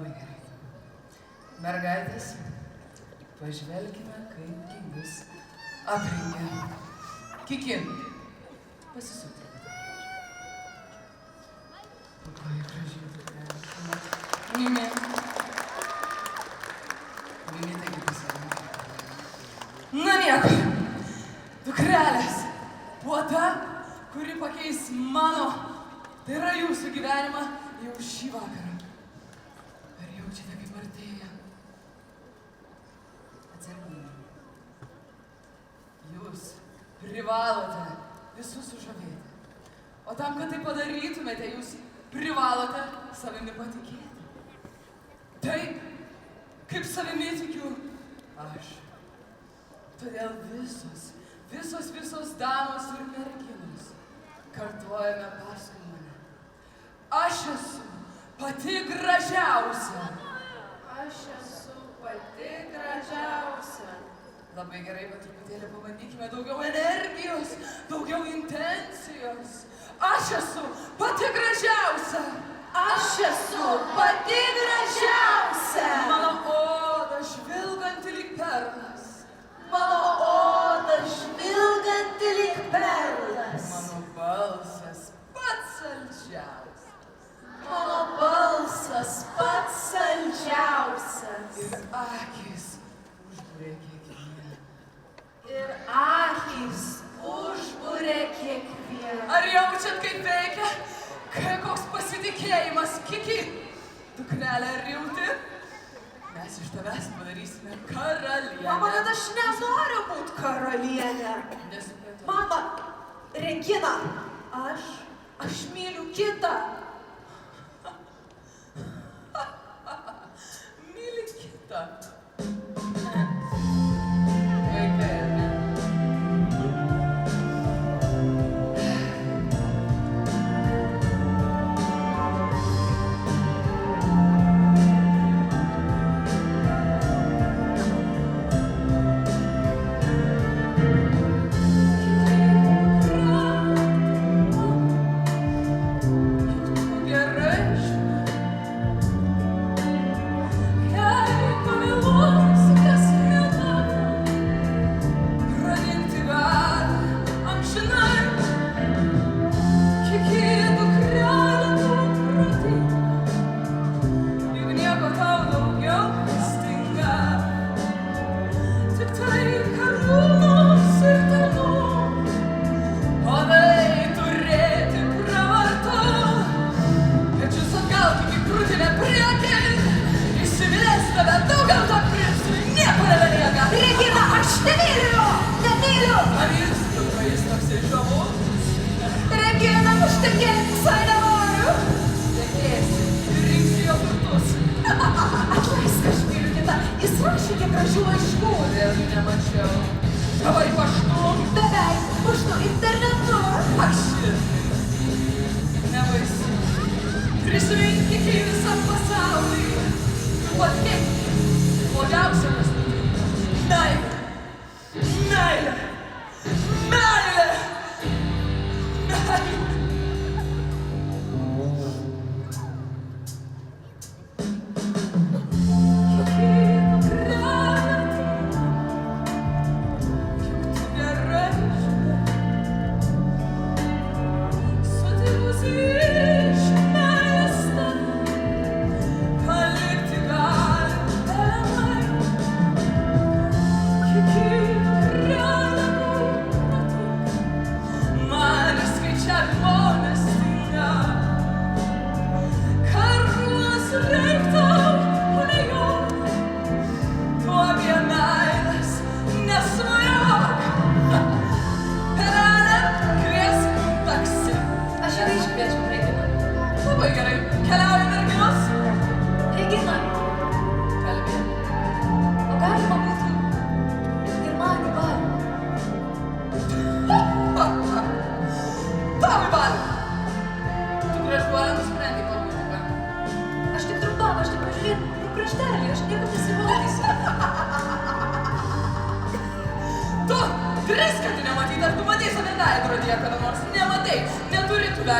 Labai gerai. Mergaitės, pažvelkime, kaipgi jūs aprengia. Kiki, pasisuk. Labai gražiai dukrelė. Mimi. Mimi taigi pasirink. Na nieko. Dukrelės buvo ta, kuri pakeis mano, tai yra jūsų gyvenimą jau šį vakarą. Ar jaučiate, kaip artėja? Atsargiai. Jūs privalote visus sužavėti. O tam, kad tai padarytumėte, jūs privalote savimi patikėti. Taip, kaip savimi tikiu aš. Todėl visos damos ir merginos kartuojame paskui mane. Aš esu pati gražiausia. Aš esu pati gražiausia. Labai gerai, bet truputėlį pabandykime daugiau energijos, daugiau intencijos. Aš esu pati gražiausia. Aš esu pati gražiausia. Mano oda žvilganti lyg perlas. Mano oda žvilganti lyg perlas. Mano balsas pats saldžiausias. Mano balsas pats saldžiausias. Ir akys užbūrė kiekvieną. Ir akys užbūrė kiekvieną. Ar jaučiat, kaip veikia? Koks pasitikėjimas, Kiki? Dukrelė rimti? Mes iš tavęs padarysime karalienę. Mama, bet aš nenoriu būti karalienė. Nesupratau. Mama, Regina, aš myliu kitą. Myli kitą. Vaikai, ar ne?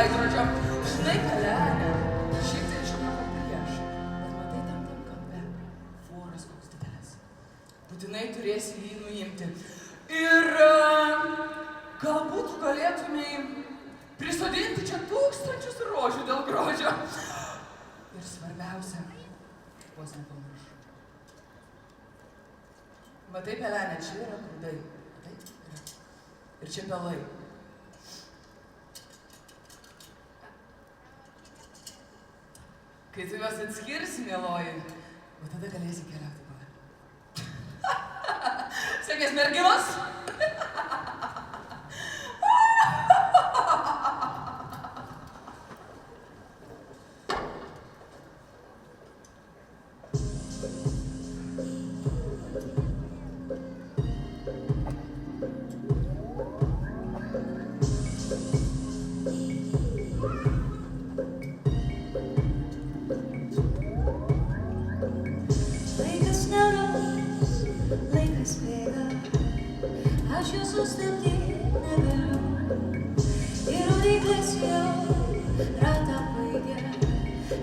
Veidrodžio. Žinai, Kalelė, šiek tiek žinau prieš, bet matai tam turėsi jį nuimti. Ir galbūt tu galėtumei prisodinti čia tūkstančius rožių dėl grožio. Ir svarbiausia, vos nepamiršau. Matai, pelenė, čia yra grūdai. Matai? Ir čia pelai. Kai tu juos atskirsi, mieloji, o tada galėsi keliauti palai. Sėkmės merginos?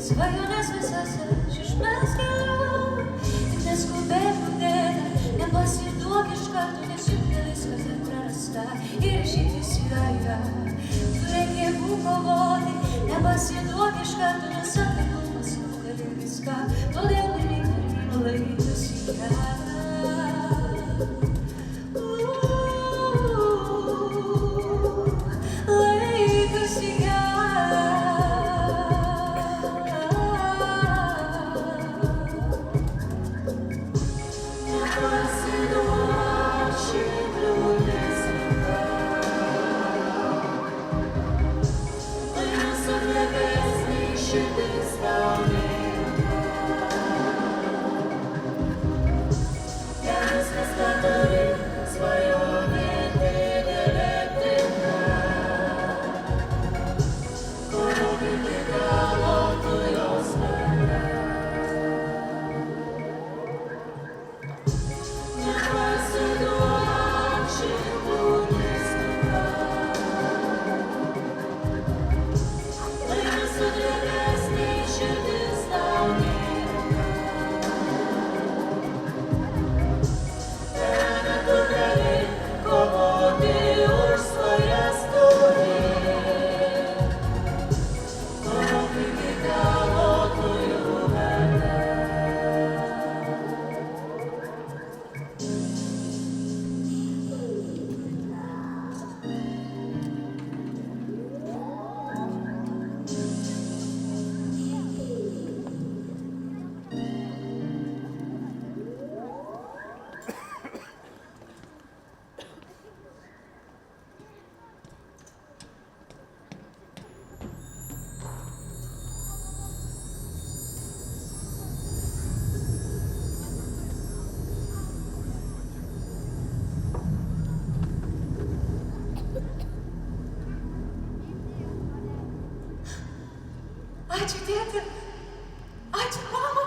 Svajonės visas aš išmeskeliu, tik neskubėk nudėta, nepasiduok iš karto, nes juk ne viskas atrasta ir išeitis yra. Turėk jėgų kovoti, nepasiduok iš karto, nes atkaklumas nugali viską, todėl laikas į kelią. Laikas į kelią. Ačiū, tėti. Ačiū, mama.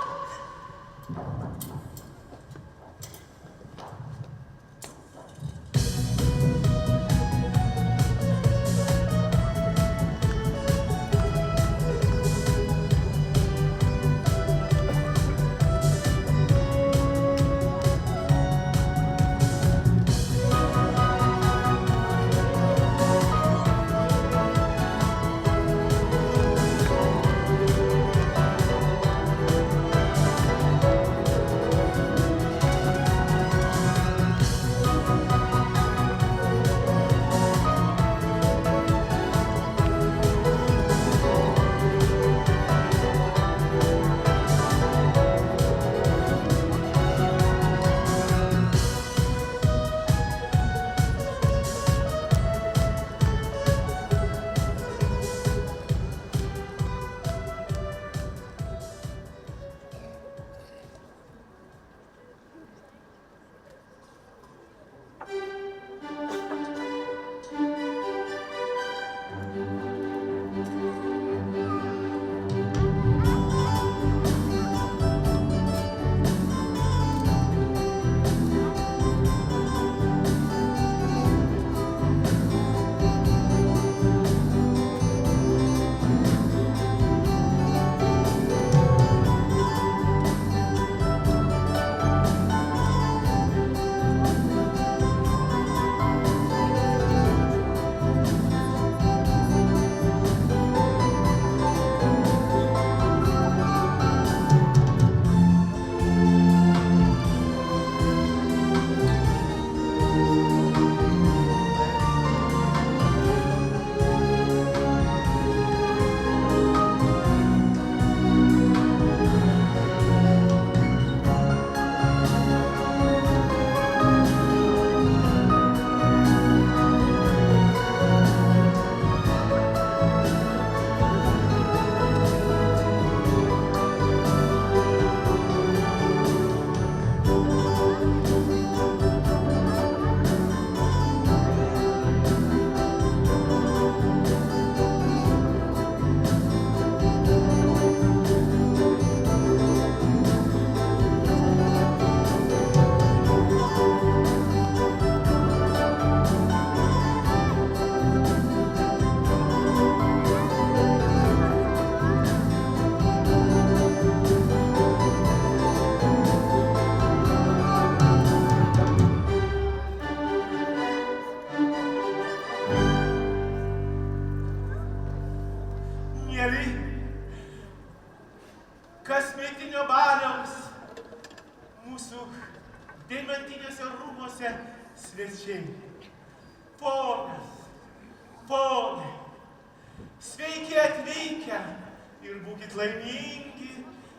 ir būkit laimingi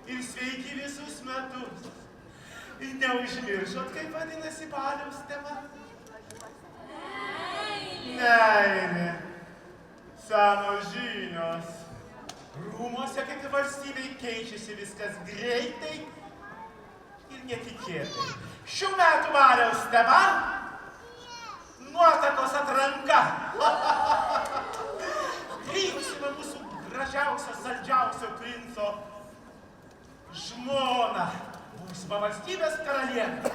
ir sveiki visus metus. Ir neužmiršot, kaip vadinasi baliaus tema? Meilė. Senos žinios. Rūmuose, kaip ir valstybei, keičiasi viskas greitai ir netikėtai. Šių metų baliaus tema – nuotakos atranka. Rinksime mūsų gražiausio, saldžiausio princo žmoną, būsimą valstybės karalienę.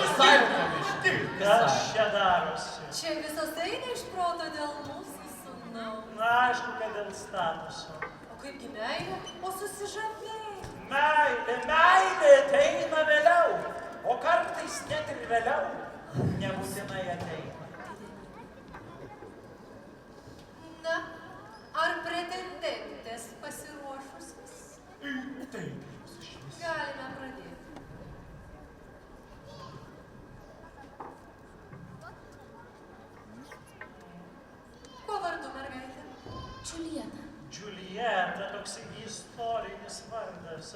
Visai pamiršti. Kas čia darosi? Čia visas eina iš proto dėl mūsų sūnaus. Na, aišku, kad dėl statuso. O kaipgi meilė? O susižavėjai? Meilė ateina vėliau, o kartais net ir vėliau nebūtinai ateina. Na, ar pretendentės pasiruošusios? Taip, jūs išvis. Galime pradėti. Kuo vardu mergaitė? Džiulieta. Džiulieta, toks istorinis vardas.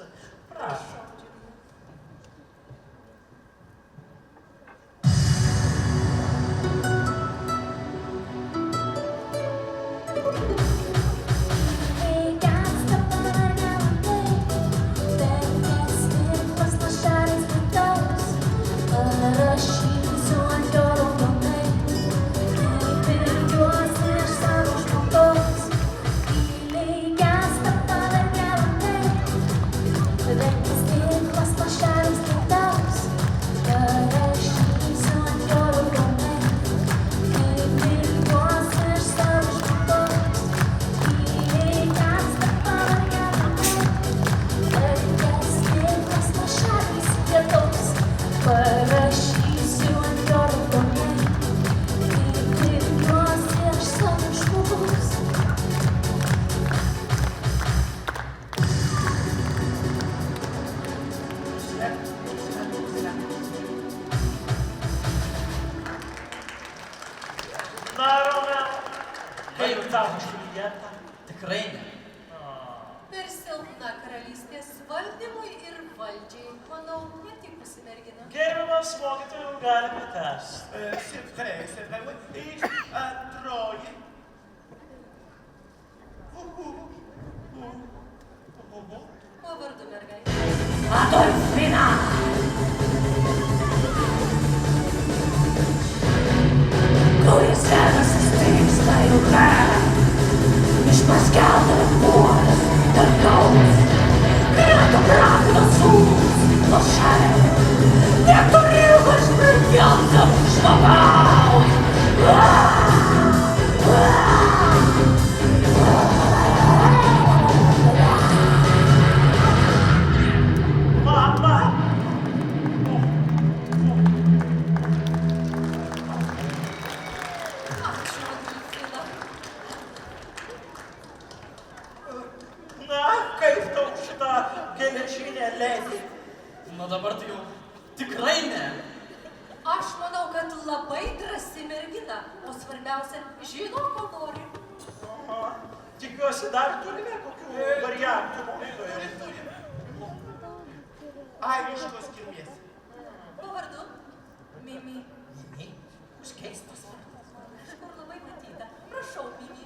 Prašom. Tikrai ne. Per silpna karalystės valdymui ir valdžiai, manau, netikusi mergina. Gerbiamas mokytojų, galime tęsti. C'est vrai, oui. Ir antroji. Kuo vardu mergaitė? Adolfina! Kuris senasis tryksta jūra, iš paskelbė puolas dangaus, krito prakto sūnus nuo šalio, neturėjo kas prikeltam žmogaus. Mama! Ačiū, Adolfina. Na, kaip tau šitą geležinę ledį? Na dabar tai jau tikrai ne. Aš manau, kad labai drąsi mergina, o svarbiausia, žino, ko nori. Aha. Tikiuosi, dar turime kokių variantų mokytojų. Airiškos kilmės. Kuo vardu? Mimi. Mimi, koks keistas vardas. Kažkur labai matyta. Prašau, Mimi.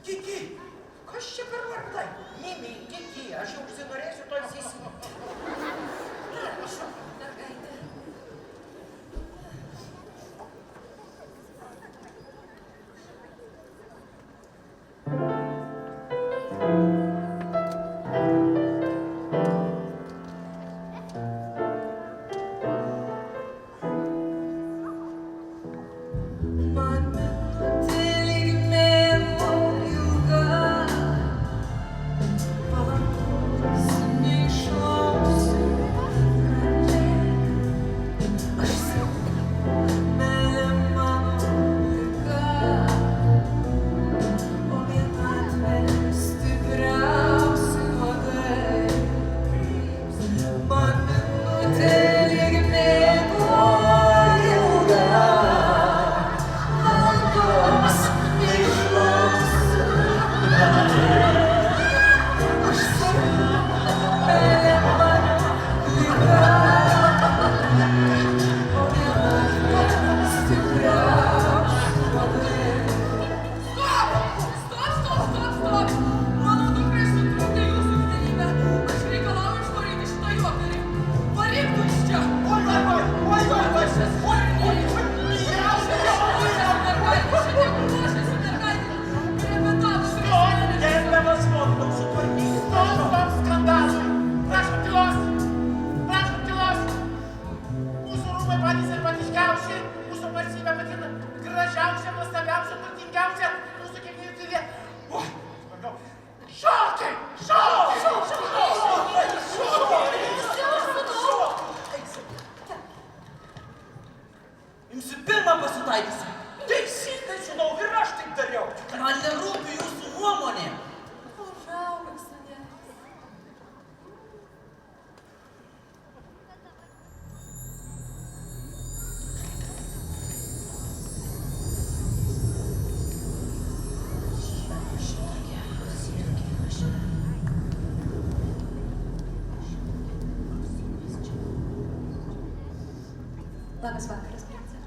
Kiki, kas čia per vardai? Mimi, Kiki, aš jau užsinorėsiu to įsisimti. Mergaitė. Imsiu pirmą pasitaikysiu. Teisingai žinau, ir aš taip dariau. Man nerūpi jūsų nuomonė. Užaugęs, ane. Labas vakaras, princė.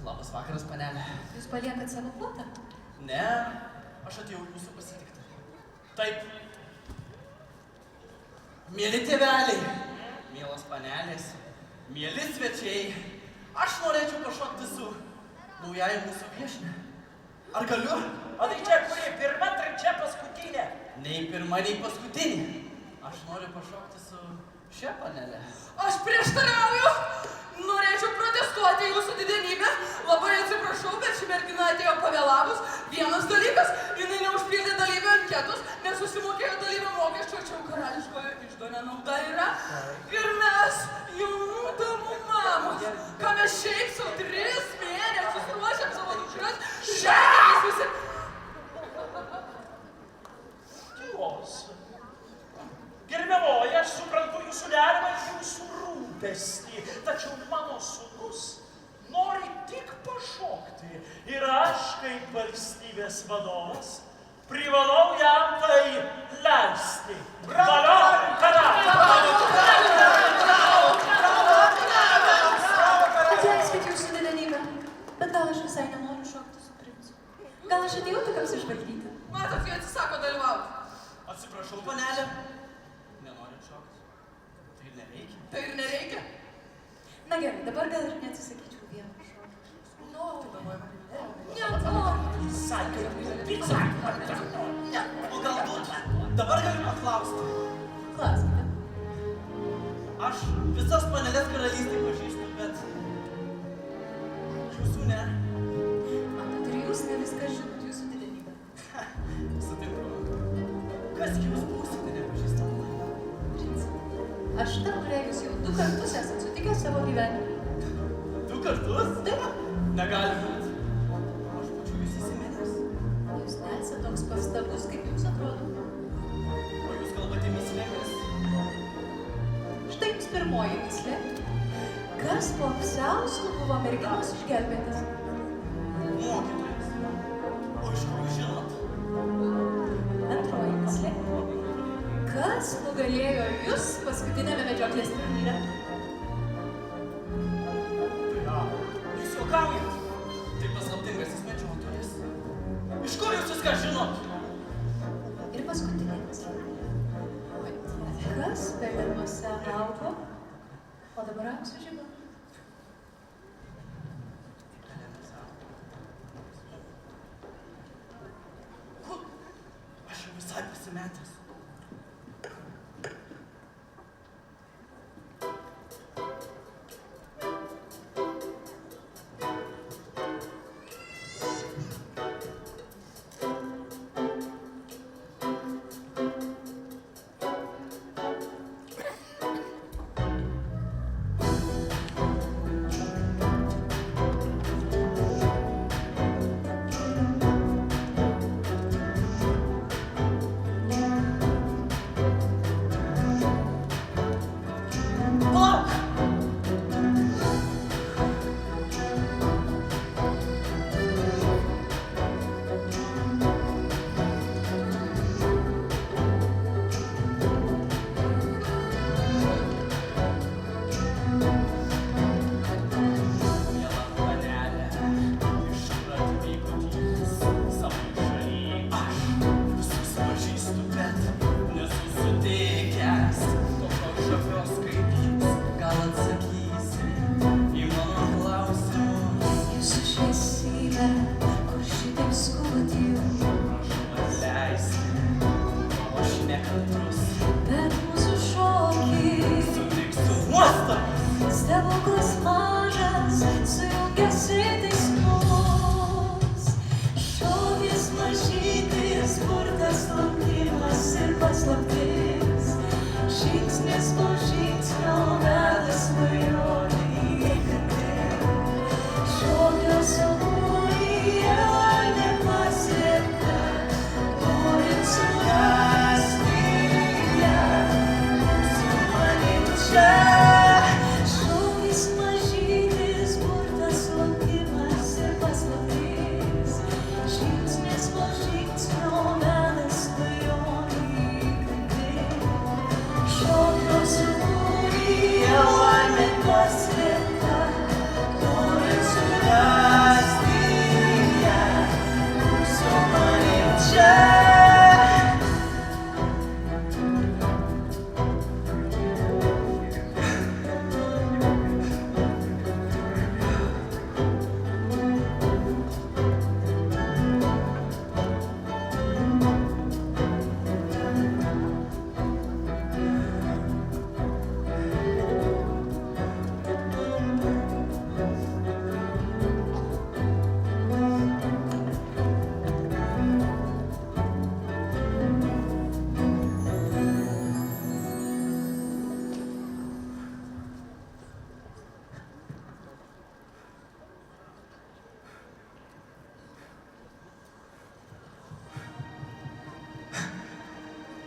Labas vakaras, panelė. Jūs paliekat savo puotą? Ne, aš atėjau jūsų pasitikti. Taip. Mėly tėveliai, mielos panelės, mėly svečiai, aš norėčiau pašokti su naująja mūsų viešne. Ar galiu? O tai čia kuri? Pirma, trečia, paskutinė. Nei pirma, nei paskutinė. Aš noriu pašokti su šia panelė. Aš prieštarauju. Norėčiau protestuoti jūsų didenybę. Labai atsiprašau, bet ši mergina atėjo pavėlavus. Vienas dalykas, jinai neužpildė dalyvių anketos, nesusimokėjo dalyvių mokesčio, čia karališkojo iždo nenauda yra. Ir mes, jaunų damų mamos, ką mes šiaip sau 3 mėnesius ruošiam savo dukras, šiandien visi... Tylos. Gerbiamoji, aš suprantu jūsų nerimą ir jūsų rūpestį, tačiau mano sūnus nori tik pašokti ir aš, kaip valstybės vadovas, privalau jam tai leisti. Bravo, Atleiskit jūsų didenybę, bet gal aš visai nenoriu šokti su princu. Gal aš atėjau tik apsižvalgyti? Matot, jie atsisako dalyvauti. Atsiprašau, panelė. Nenorit šokti. Tai ir nereikia. Tai ir nereikia. Na gerai, dabar gal ir neatsisakyčiau vieno šokio. O galbūt dabar galiu paklausti. Klauskite. Aš visas panelės karalystę pažįstu, bet jūsų ne. Matot, ir jūs ne viską žinot, jūsų didenybę. Sutinku. Kas jūs būsite nepažįstama? Princė, aš ta, kurią jūs jau 2 kartus esat sutikę savo gyvenime. 2 kartus? Taip, Negali būti. Aš būčiau jūs įsiminęs. jūs nesat toks pastabus, kaip jums atrodo. O jūs kalbate mįslėmis? Štai jums pirmoji mįslė. Kas po apsiaustu buvo merginos išgelbėtas? Mokytojas. O iš kur jūs žinot? Antroji mįslė. Kas nugalėjo jūs paskutinėme medžioklės turnyre? Jūs juokaujat. Tai paslaptingasis medžiotojas. Iš kur jūs dabar aukso žiba. Kur? Aš jau visai pasimetęs.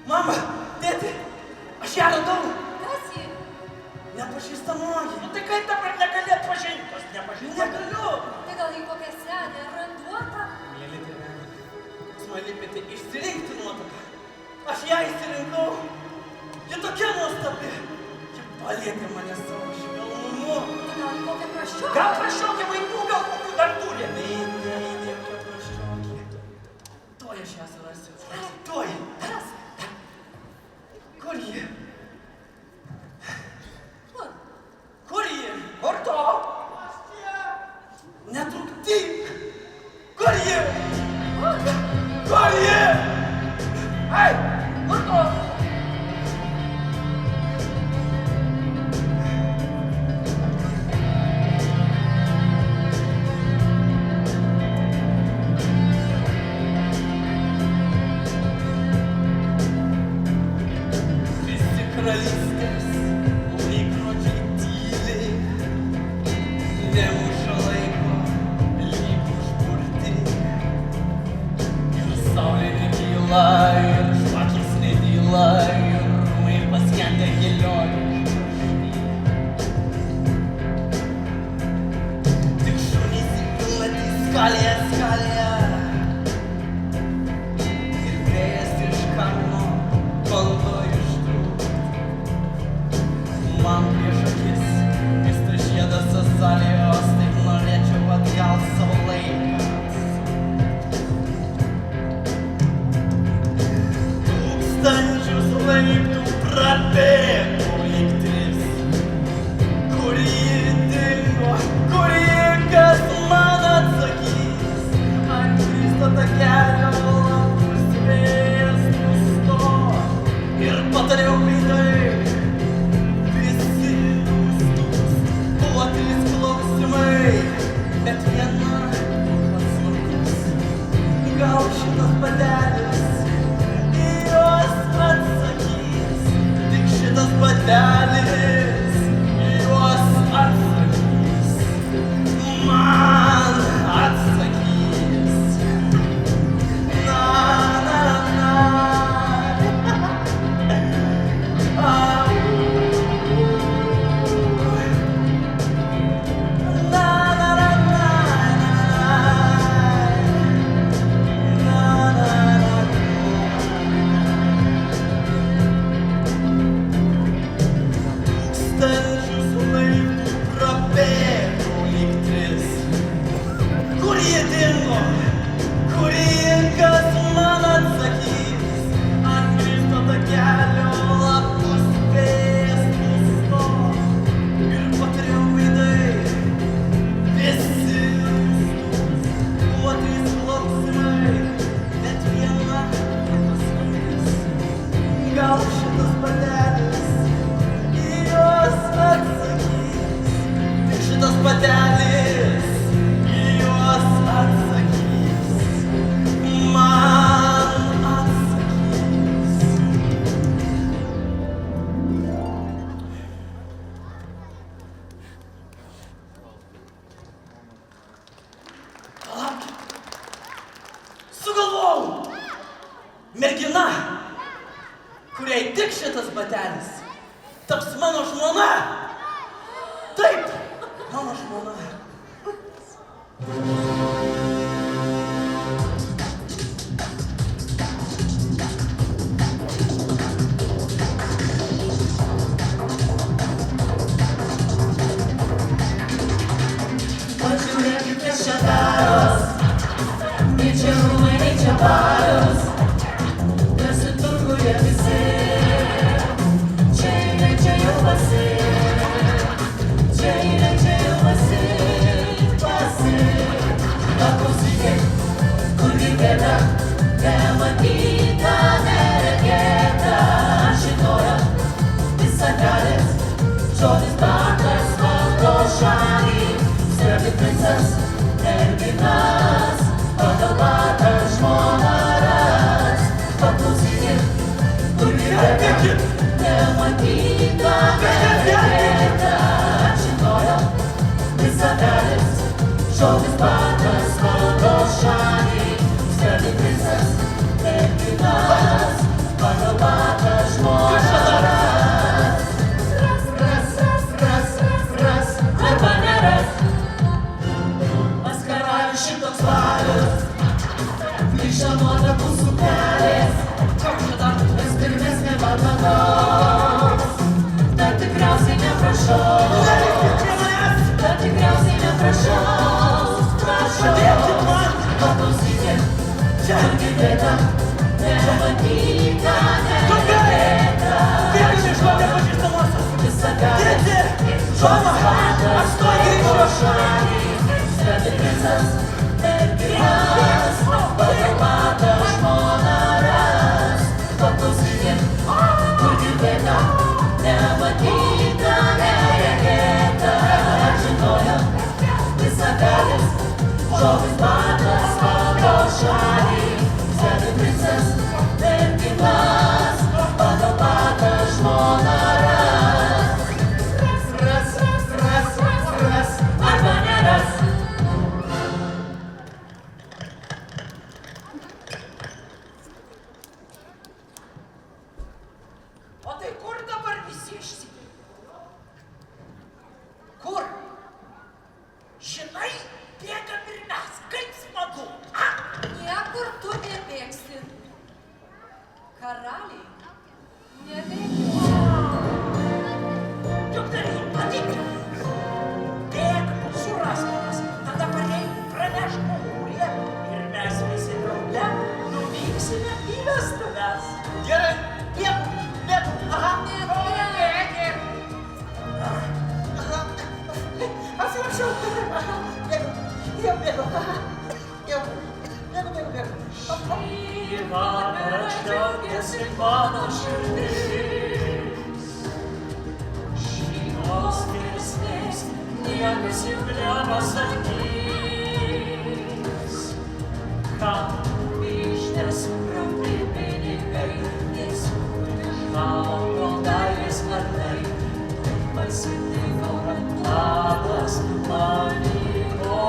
Mama, tėti, aš ją radau. Kas ji? Nepažįstamoji. Nu tai kaip dabar negali atpažinti tos nepažįstamos? Negaliu. Tai gal į kokią senę randuotą? Mėly tėveli, jūs man liepėte išsirinkti nuotaką. Aš ją išsirinkau. Ji tokia nuostabi. Ji palietė mane savo švelnumu. Tai gal į kokią praščiuką? Gal prašokė vaikų, gal kokių dar turi? Ne jokia praščiokė. Tuoj aš ją surasiu. Tuoj. Ras. Kur ji? Kur? Kur ji? Kur to? Netrukdyk. Kur ji? Kur? Kur ji? Ai, kur to? Visi karalystės laikrodžiai tyli, nemuša laiko, lyg užburti. Ir saulė nekyla, ir žvakės nedyla, ir rūmai paskendę gėlioj. Tik šunys įpilnatį skalėje, skalėje. Ir vėjas iš kalno bando ištrūkt. Man prieš akis vysta žiedas azalijos, taip norėčiau atgal savo laiką. Tūkstančius laiptų prabėgau lyg tris, batelis į juos atsakys, man atsakys. Palaukit. Sugalvojau! Mergina, kuriai tik šitas batelis, taps mano žmona. Taip, mano žmona. Pažiūrėkit, kas čia daros, nei čia rūmai, nei čia balius, tarsi turguje visi, čia eina, čia jau pasi, čia eina, čia jau pasi, paklausykit, kurgi bėda, nematyta, neregėta, žinojo, visagalis, žodis bakas valdo šalį. Stebi princas, merginas, pagal batą žmoną ras. Paklausykit, kurgi bėda, nematyta, neregėta, žinojo, visagalis, žodis bakas valdo šalį. Stebi princas, merginas, pagal batą žmoną ras. Ras, arba neras. Šitoks valius, grįžta nuotakų suknelės, vis pirmesnė bananos, dar tikriausiai neprašau, paklausykit, kurgi bėda, nematyta, neregėta, visagalis, žodis batas valdo šalį. Stebi princas, merginas, pagal batą žmoną ras. Paklausykit, kurgi bėda, nematyta, neregėta, žinojo, visagalis, žodis batas valdo šalį. Stebi princas, merginas, pagal batą žmoną ras. Ras, arba neras. O tai kur dabar visi išsikėlė? Kur? Žinai, bėgam ir mes, kaip smagu. Niekur tu nebėgsi. Karaliai, nebėgi. Juk tai patikri. Bėg, surask mus, tada pareik, pranešk Murė ir mes visi drauge nuvyksime į vestuves. Gerai, bėg, aha. Bėgi. Atsiprašau, jau bėgu. Šį vakarą džiaugiasi mano širdis. Šeimos girsmės niekas jau nepasakys. Kam vyšnes kraupi pinigai, nesūžavo meilės sparnai. Pasitiko labas manyko.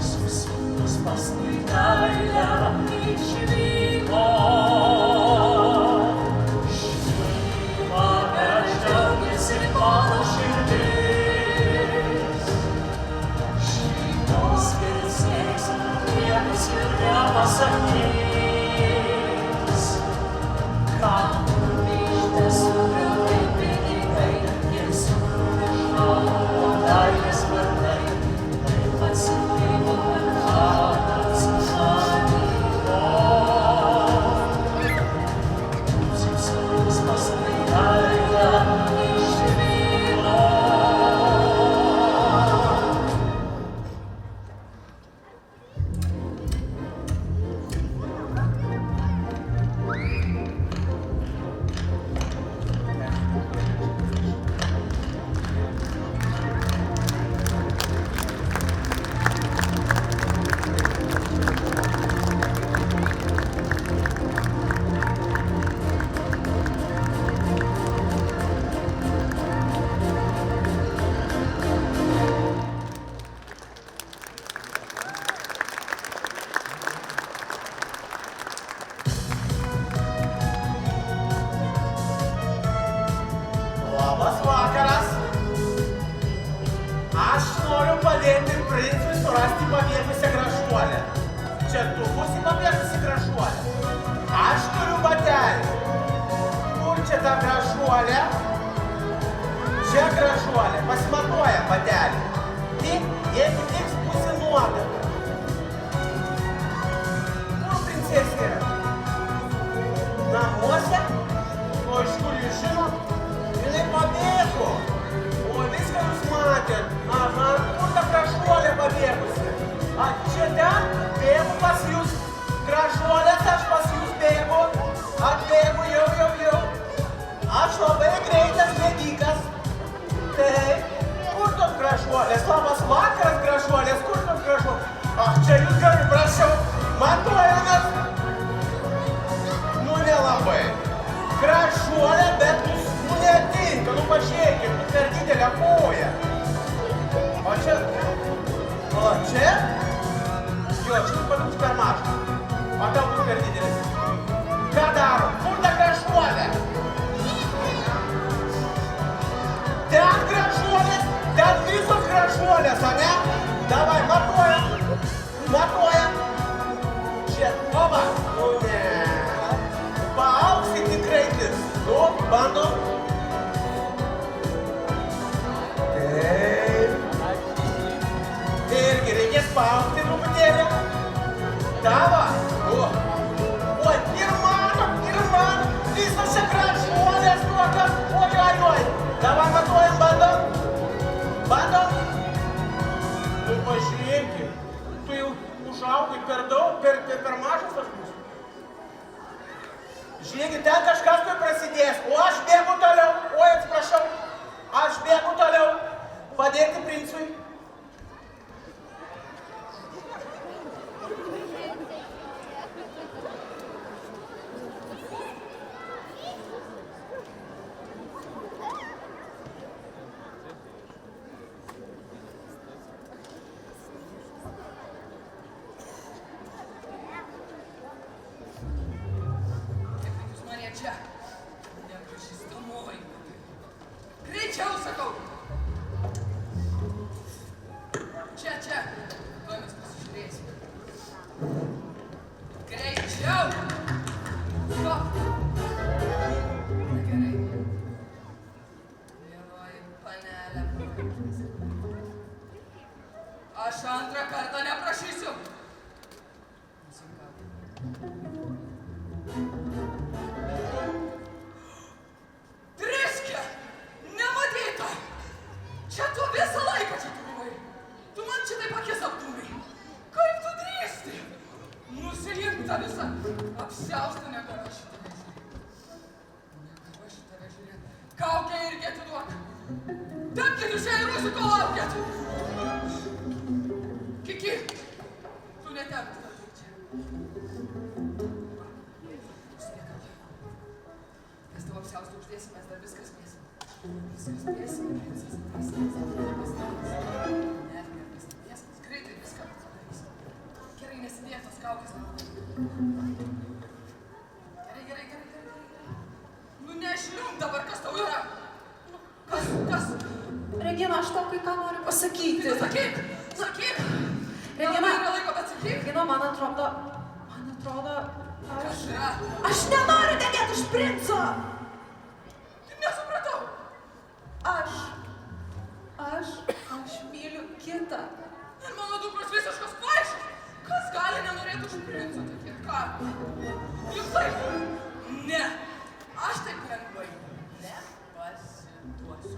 Susunus paskui meilę išvyko. Šį vakarą džiaugiasi mano širdis. rasti pabėgusią gražuolę. Čia tu būsi pabėgusi gražuolę. Aš turiu batelį. Kur čia ta gražuolė? Čia gražuolė. Pasimatuoja batelį. Tik, jeigu tiks, būsi nuodaka. Kur princesė yra? Namuose? O iš kur jūs žinot? Jinai pabėgo. O viską jūs matėt. Aha, kur ta gražuolė pabėgusi? A čia ten? Bėgu pas jūs. Gražuolės, aš pas jūs bėgu. Atbėgu jau. Aš labai greitas bėgikas. Taip. Kur tos gražuolės? Labas vakaras, gražuolės. Kur tos gražuolės? Ach, čia jūs gerai, prašau. Matuojamas. Nu, nelabai. Gražuolė, bet nu netinka. Nu, pažiūrėkit, nu per didelę koją. O čia? O čia? Jo, čia bus per mažas. O tau bus per didelis. Ką daro? Kur ta gražuolė? Ten gražuolės, ten visos gražuolės, a ne? Davai, matuojam. Čia, oba. Nu, ne. Paaugsi tikrai tis. Nu, bandom. Taip. Irgi reikės paaugti truputėlį. Dava. Oi, ir mano. Visos čia gražuolės tokios. Oi. Davai, matuojam, bandom. Tu pažiūrėkit. Tu jau užaugai per daug, per mažas aš būsiu. Žiūrėkit, ten kažkas tai prasidės, o aš bėgu toliau. Oi, atsiprašau, aš bėgu toliau. Padėti princui. Čia. Nepažįstamoji. Greičiau, sakau. Čia. Tuoj mes pasižiūrėsime. Greičiau. Stop. Na gerai. Mieloji panelė. Aš antrą kartą neprašysiu. Triskė! Nematyta! Čia tu visą laiką čia tu buvai. Tu man čia taip akis apdūmai. Kaip tu drįsti? Nusiimk tą visą. Apsiaustą negaliu šitą žiūrėti. Negaliu šitą žiūrėti. Kaukę irgi atiduok. Tapkit jūs ją ir rusų, ko laukėt. Kiki, tu netemk tą čia. Mes tavo apsiaustą uždėsim, mes dar viskas spėsim. Greitai viską padarysim. Gerai, nesidėk tos kaukės. Gerai. Nu nežliumk dabar, kas tau yra. Kas? Regina, aš tau kai ką noriu pasakyti. Sakyk. Regina, yra laiko, bet sakyk. Regina, man atrodo, Kas yra? aš nenoriu tekėti už princo. Nesupratau. Aš myliu kitą. Ir mano dukros visiškas kvaišas. Kas gali nenorėti už princą tekėti? Ką? Juk taip. Ne. Aš taip lengvai nepasiduosiu.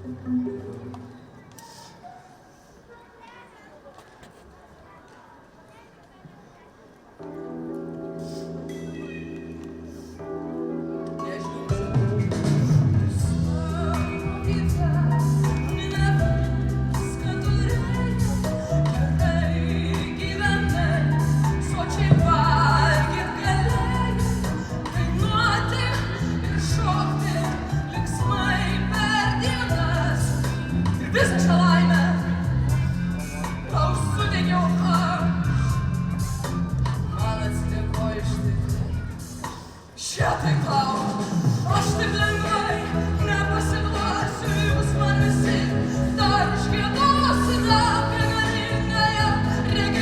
Regina.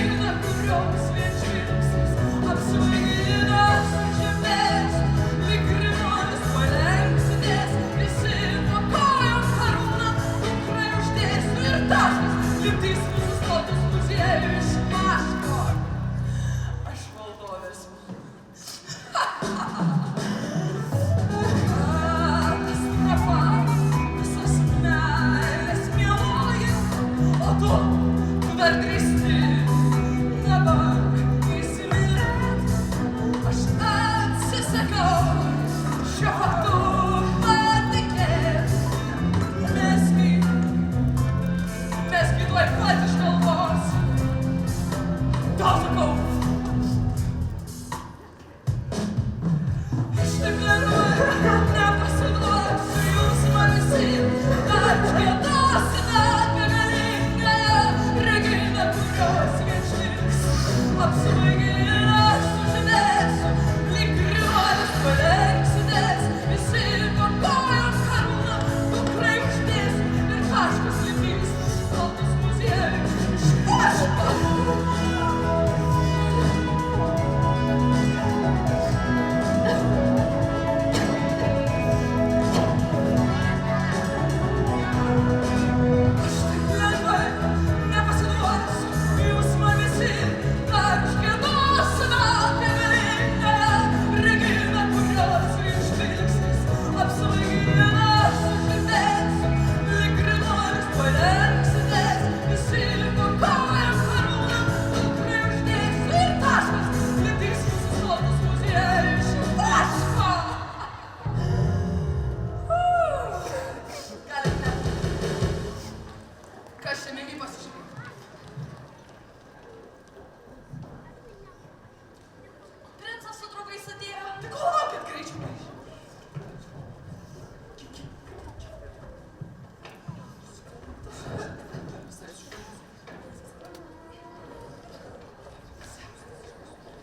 taškas, lipdys mūsų sotus muziejų iš vaško. Aš valdovės. Katastrofa, visas meilės mieloji, o tu dar grįsti. Dabar įsimylėt, aš atsisakau šio faktu patikėt. Mes gi tuoj pat išgalvosim. Tau sakau. Aš taip lengvai nepasiduosiu, jūs man visi atgiedosite begalingąją Reginą, kurios viešliks. Apsvaigę aš sužydėsiu, lyg griuolis palenksitės, visi po kojom karūną dukrai uždės ir taškas lipdys sotus muziejų iš vaško.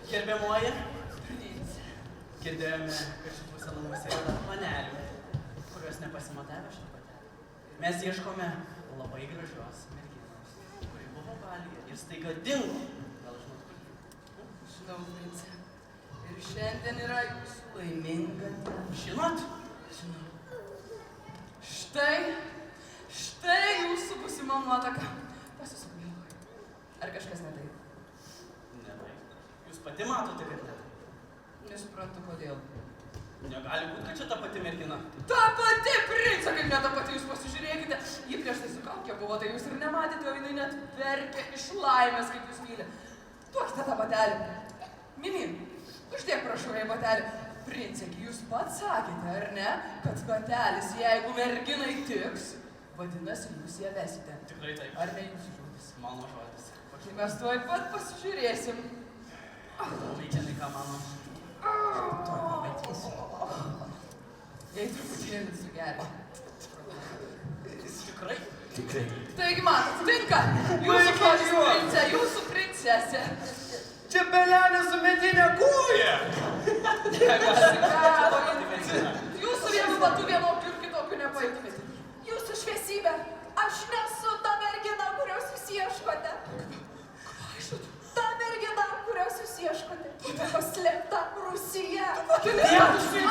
Gerbiamoji, girdėjome, kad šituose namuose yra panelių, kurios nepasimatavę šitą patelę. Mes ieškome labai gražios merginos, kuri buvo balyje ir staiga dingo. Gal žinot, kur? Žinau, prince. Ir šiandien yra jūsų laiminga diena. Žinot? Žinau. Štai jūsų būsima nuotaka. Pasisuk, ar kažkas ne taip? Jūs pati matote, kad ne. Nesuprantu, kodėl. Negali būti, kad čia ta pati mergina. Ta pati, prince, kaip ne ta pati, jūs pasižiūrėkite. Ji prieš tai su kaukė buvo, tai jūs ir nematėte, o jinai net verkė iš laimės, kaip jūs myli. Duokite tą batelį. Mimi, uždėk prašau jai batelį. Princegi, jūs pats sakėte, ar ne, kad batelis, jeigu merginai tiks, vadinasi, jūs ją vesite. Tikrai taip. Ar ne jūsų žodis? Mano žodis. Tai mes tuoj pat pasižiūrėsim. Vaikinai, ką mano? Tuoj pamatysiu. Jei truputėlį sugeria. Tikrai? Tikrai. Taigi man tinka. Jūsų žodis, prince, jūsų princesė. Čia belelė su medinė koja. Pasigavo, jūsų vienu batu vienokių ir kitokių nepaimtumėte. Jūsų šviesybė, aš nesu ta mergina, kurios jūs ieškote. Ta mergina, kurios jūs ieškote. Paslėpta Rusija. Patvirtinsiu.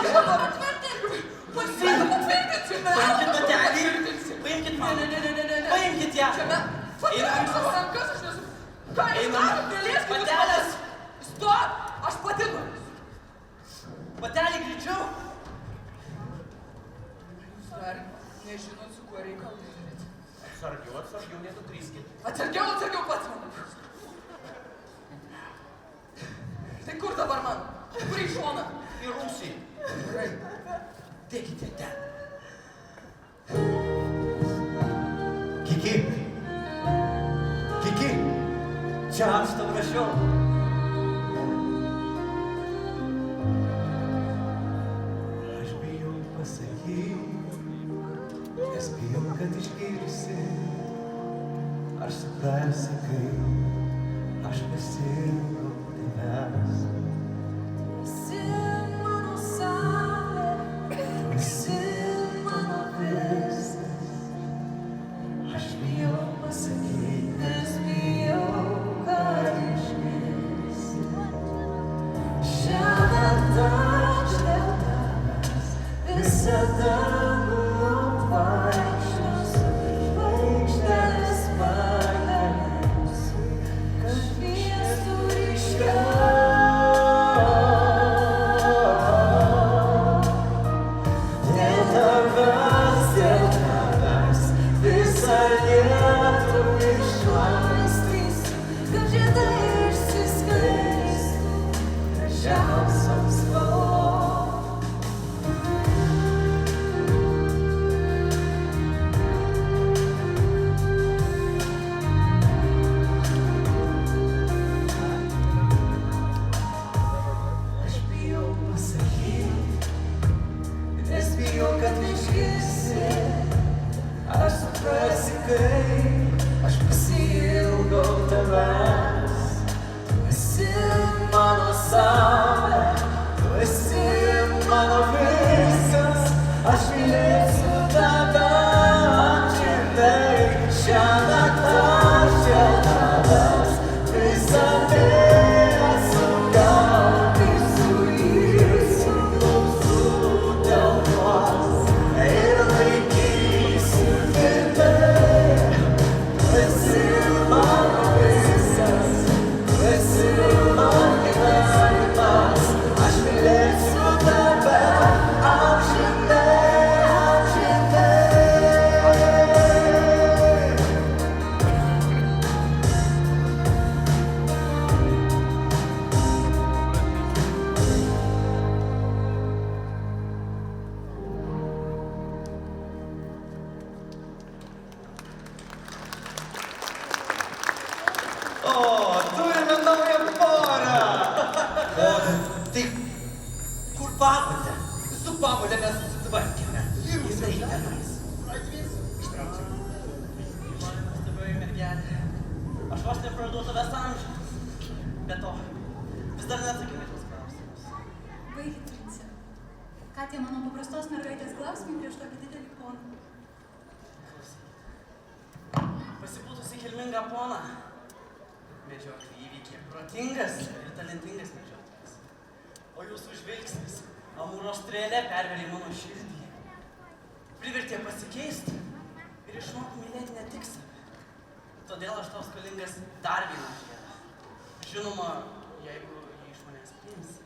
Paimkit batelį. Paimkit mano. Paimkit ją. Patrauk savo rankas, aš nesu. Ką jūs darot, galėskit jūs Batelės. Stop, aš pati noriu. Batelį greičiau. Jūs dar nežinot, su kuo reikalai turite. Atsargiau, nesutriskit. Atsargiau pats man. Tai kur dabar man? Kur į šoną? Į rūsį. Gerai. Dėkite ten. Kiki. Čia aš tau rašiau. Aš bijau pasakyti, nes bijau, kad išgirsi. Aš suprasi, kai aš pasiilgau tavęs. Esi mano saulė, esi mano viskas. Aš bijau pasakyti, Nes bijau, kad išgirsi. Šiąnakt aš dėl tavęs visada vaikščiosiu, žvaigždės visą Lietuvą Išlaistysiu, kad žiedai išsiskleistų gražiausios spalvos. Aš bijau pasakyti, nes bijau, kad išgirsi. Aš suprasi, kai aš pasiilgau tavęs. Tu esi mano saulė, tu esi mano viskas. Aš mylėsiu tave amžinai. Šią naktą aš dėl tavęs visą vėją sugaudysiu ir suklupsiu delnuos ir laikysiu tvirtai. Tu esi mano viskas, tu esi mano gyvenimas. Aš mylėsiu tave amžinai, amžinai. O, turime naują porą! O, tai kur pabudė? Su pabudė mes susitvarkėme. Jisai tenais. Mano nuostabioji mergelė. Aš vos nepraradau tavęs amžių. Be to, vis dar neatsakiau į tuos klausimus. Baigit, prince. Ką tie mano paprastos mergaitės klausimai prieš tokį didelį poną? Pasipūtusi kilmingą poną. Medžioklių įvykė protingas ir talentingas medžiotojas. O jūsų žvilgsnis, amūro strėlė pervėrė mano širdį. Privertė pasikeisti ir išmokti mylėti ne tik save. Todėl aš tau skolingas dar vieną žiedą. Žinoma, jeigu jį iš manęs priimsi.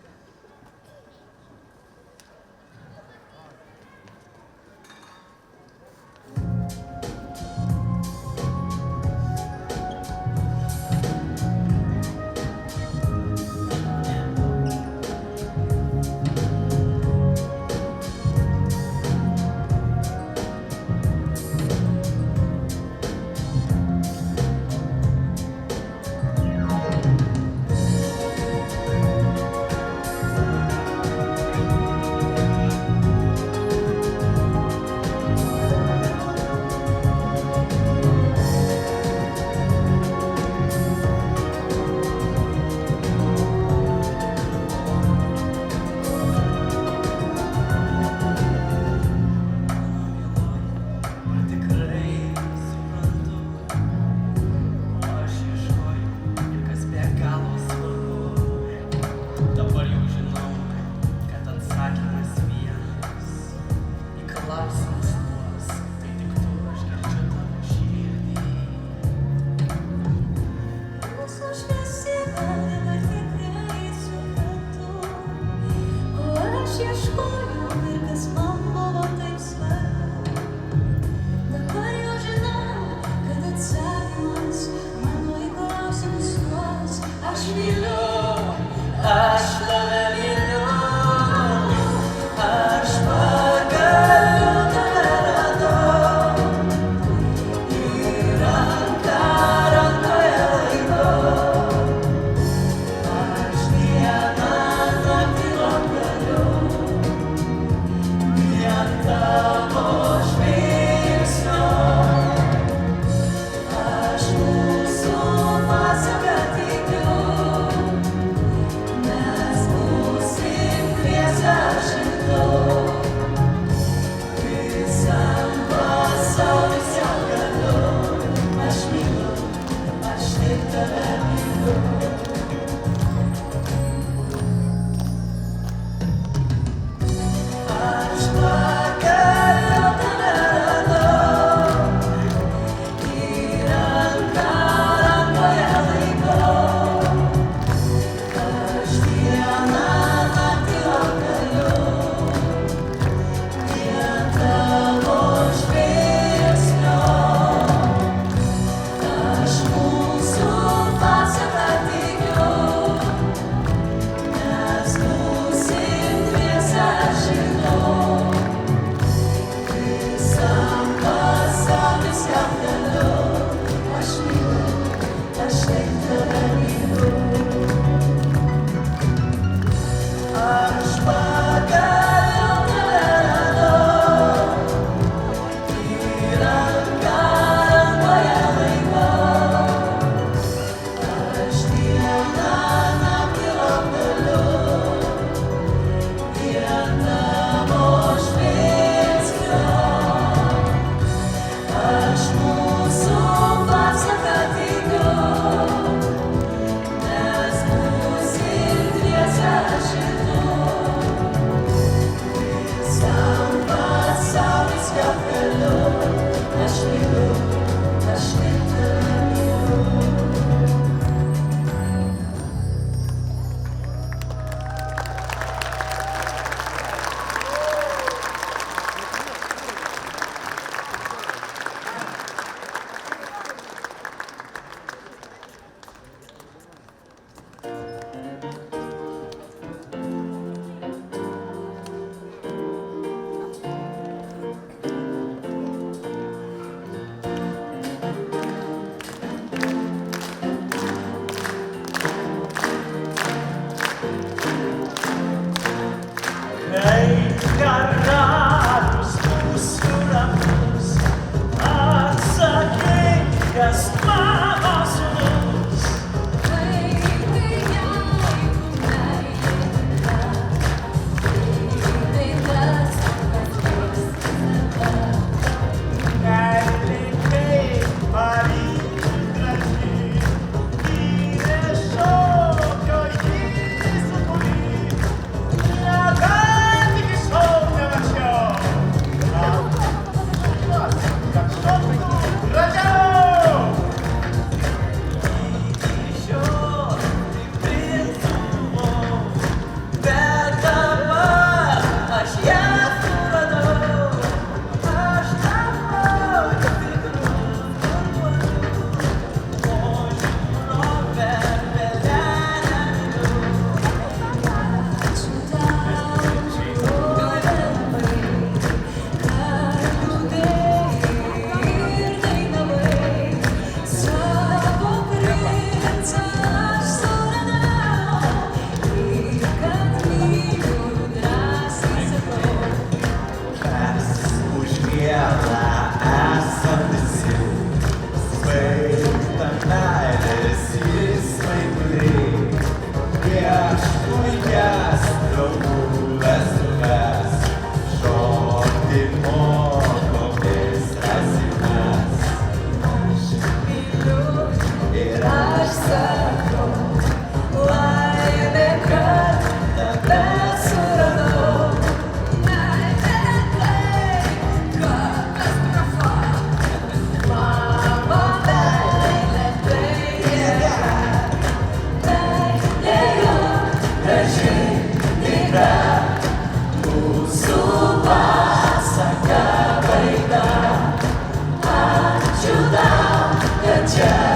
čia.